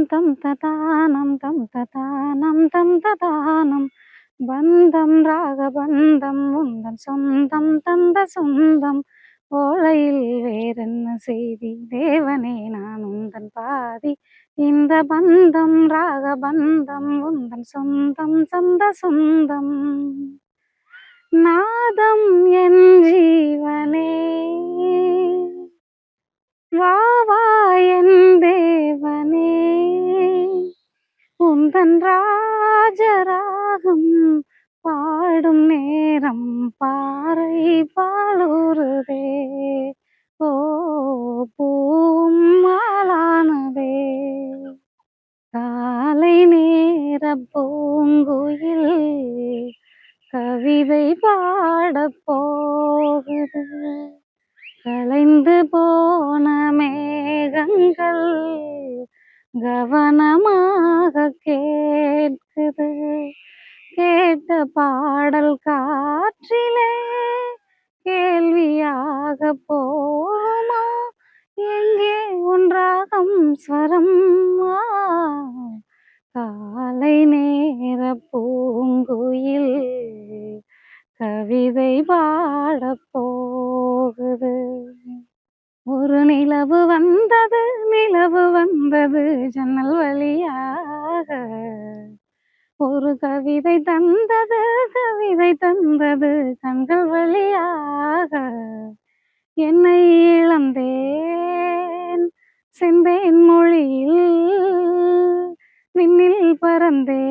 தம் ததானம் தம் ததானம் தம் ததானம் பந்தம் ராகபந்தம் உந்தன் சொந்தம் தந்த சொந்தம் ஓலையில் வேறென்ன செய்தி தேவனே நான் உந்தன் பாதி இந்த பந்தம் ராகபந்தம் உந்தன் சொந்தம் தந்த சொந்தம் நாதம் என் ஜீவனே வா வா என் தேவனே உந்தன் ராஜராகம் பாடும் நேரம் பாறை பாலூருதே ஓ பூவும் மாலானதே காலை நேர பூங்குயில் கவிதை பாடப் போகுது கலைந்து போன மேகங்கள் கவனமாக கேட்குது கேட்ட பாடல் காற்றிலே கேள்வியாக போமா எங்கே ஒன்றாகும் ஸ்வரம் காலை நேர பூங்குயில் கவிதை பாடப் போகுது ஒரு நிலவு வந்தது ஜன்னல் வழியாக ஒரு கவிதை தந்தது கண்கள் வழியாக என்னை இழந்தேன் செந்தேன் மொழியில் விண்ணில் பறந்தேன்